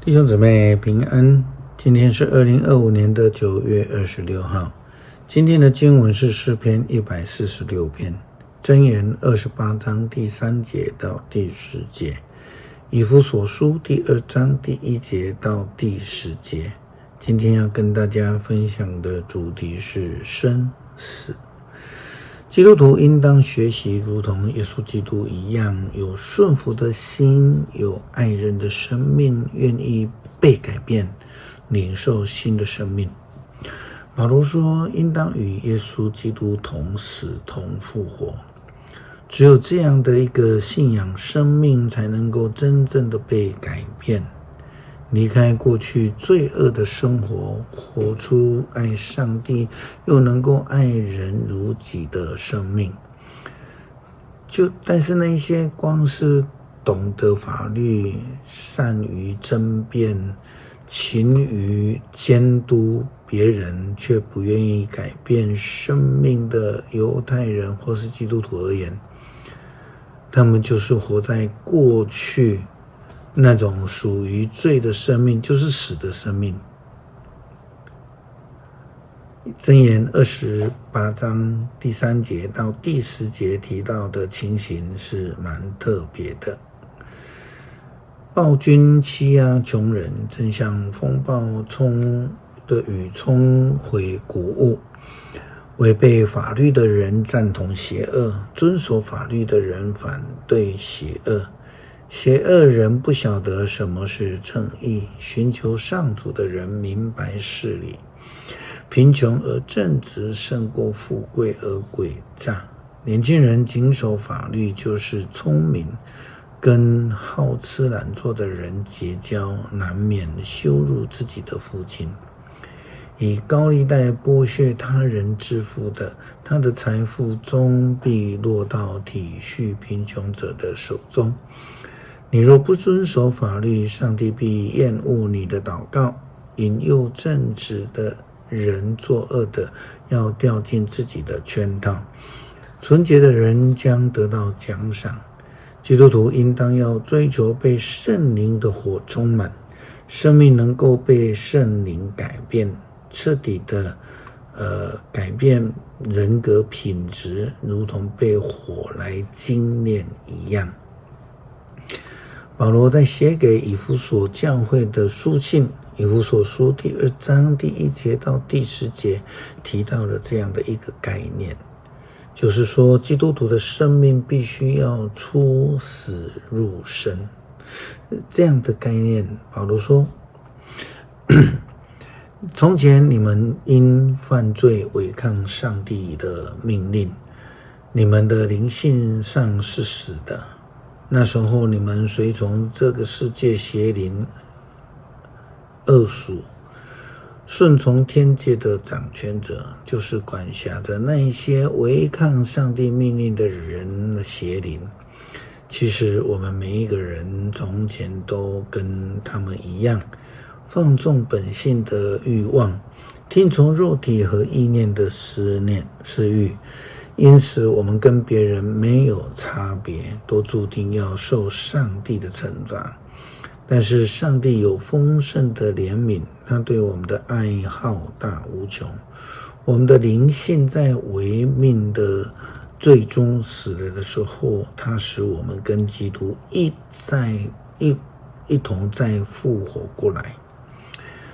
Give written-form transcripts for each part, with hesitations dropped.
弟兄姊妹平安，今天是2025年的9月26号。今天的经文是诗篇146篇，箴言28章第3节到第10节，以弗所书第2章第1节到第10节。今天要跟大家分享的主题是生死。基督徒应当学习如同耶稣基督一样，有顺服的心，有爱人的生命，愿意被改变，领受新的生命。保罗说，应当与耶稣基督同死同复活。只有这样的一个信仰生命，才能够真正的被改变，离开过去罪恶的生活，活出爱上帝又能够爱人如己的生命。但是那些光是懂得法律，善于争辩，勤于监督别人，却不愿意改变生命的犹太人或是基督徒而言，他们就是活在过去那种属于罪的生命，就是死的生命。箴言28章第3节到第10节提到的情形是蛮特别的。暴君欺压穷人，正像风暴冲的雨冲毁谷物。违背法律的人赞同邪恶，遵守法律的人反对邪恶。邪恶人不晓得什么是正义，寻求上主的人明白事理。贫穷而正直胜过富贵而诡诈。年轻人谨守法律就是聪明，跟好吃懒做的人结交，难免羞辱自己的父亲。以高利贷剥削他人致富的，他的财富终必落到体恤贫穷者的手中。你若不遵守法律，上帝必厌恶你的祷告。引诱正直的人作恶的，要掉进自己的圈套。纯洁的人将得到奖赏。基督徒应当要追求被圣灵的火充满，生命能够被圣灵改变，彻底的改变人格品质，如同被火来精炼一样。保罗在写给以弗所教会的书信，以弗所书第2章第1节到第10节提到了这样的一个概念，就是说基督徒的生命必须要出死入生。这样的概念，保罗说，从前你们因犯罪违抗上帝的命令，你们的灵性上是死的。那时候你们随从这个世界邪灵恶属，顺从天界的掌权者，就是管辖着那一些违抗上帝命令的人的邪灵。其实我们每一个人从前都跟他们一样，放纵本性的欲望，听从肉体和意念的思欲，因此我们跟别人没有差别，都注定要受上帝的惩罚。但是上帝有丰盛的怜悯，他对我们的爱浩大无穷。我们的灵性在违命的最终死了的时候，他使我们跟基督一同再复活过来。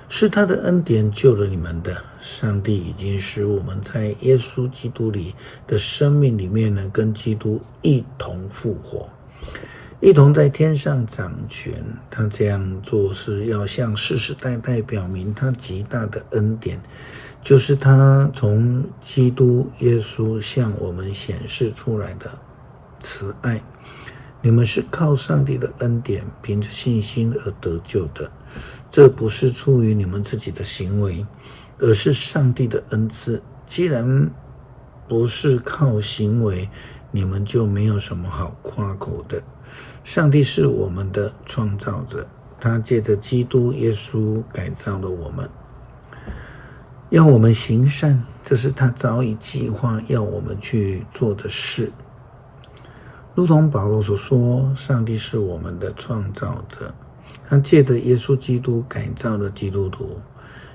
是他的恩典救了你们的。上帝已经使我们在耶稣基督里的生命里面呢，跟基督一同复活，一同在天上掌权。他这样做是要向世世代代表明他极大的恩典，就是他从基督耶稣向我们显示出来的慈爱。你们是靠上帝的恩典，凭着信心而得救的。这不是出于你们自己的行为，而是上帝的恩赐。既然不是靠行为，你们就没有什么好夸口的。上帝是我们的创造者，他借着基督耶稣改造了我们，要我们行善，这是他早已计划要我们去做的事。如同保罗所说，上帝是我们的创造者，他借着耶稣基督改造了基督徒，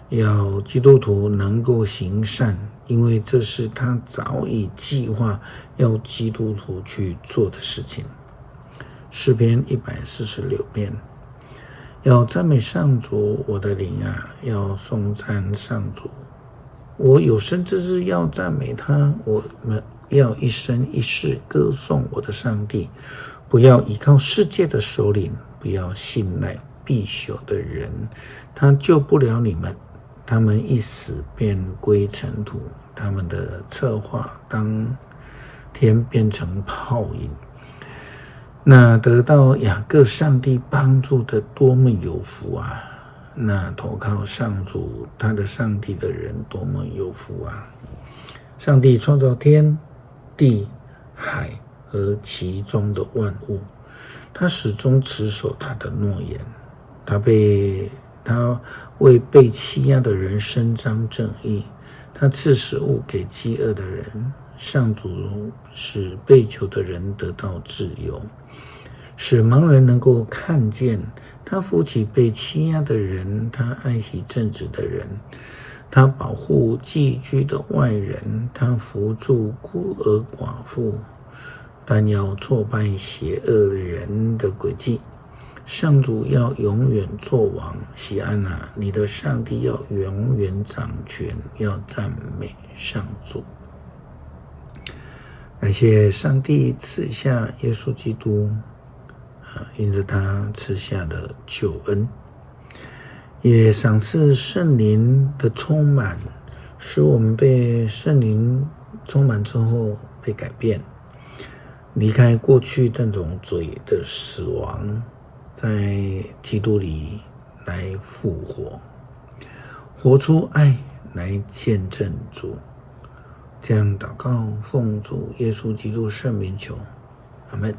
要基督徒能够行善，因为这是他早已计划要基督徒去做的事情。诗篇146篇，要赞美上主，我的灵啊，要颂赞上主。我有生之日要赞美他，我们要一生一世歌颂我的上帝。不要依靠世界的首领，不要信赖必朽的人，他救不了你们。他们一死便归尘土，他们的策划当天变成泡影。那得到雅各上帝帮助的多么有福啊！那投靠上主他的上帝的人多么有福啊！上帝创造天地海和其中的万物，他始终持守他的诺言，他为被欺压的人伸张正义，他赐食物给饥饿的人，上主使被囚的人得到自由，使盲人能够看见，他扶起被欺压的人，他爱惜正直的人，他保护寄居的外人，他扶助孤儿寡妇，但要挫败邪恶人的诡计。上主要永远作王，西安啊，你的上帝要永远掌权，要赞美上主。感谢上帝赐下耶稣基督，因着他赐下的救恩，也赏赐圣灵的充满，使我们被圣灵充满之后被改变，离开过去那种罪的死亡，在基督里来复活，活出爱来见证主。这样祷告，奉主耶稣基督圣名求，阿们。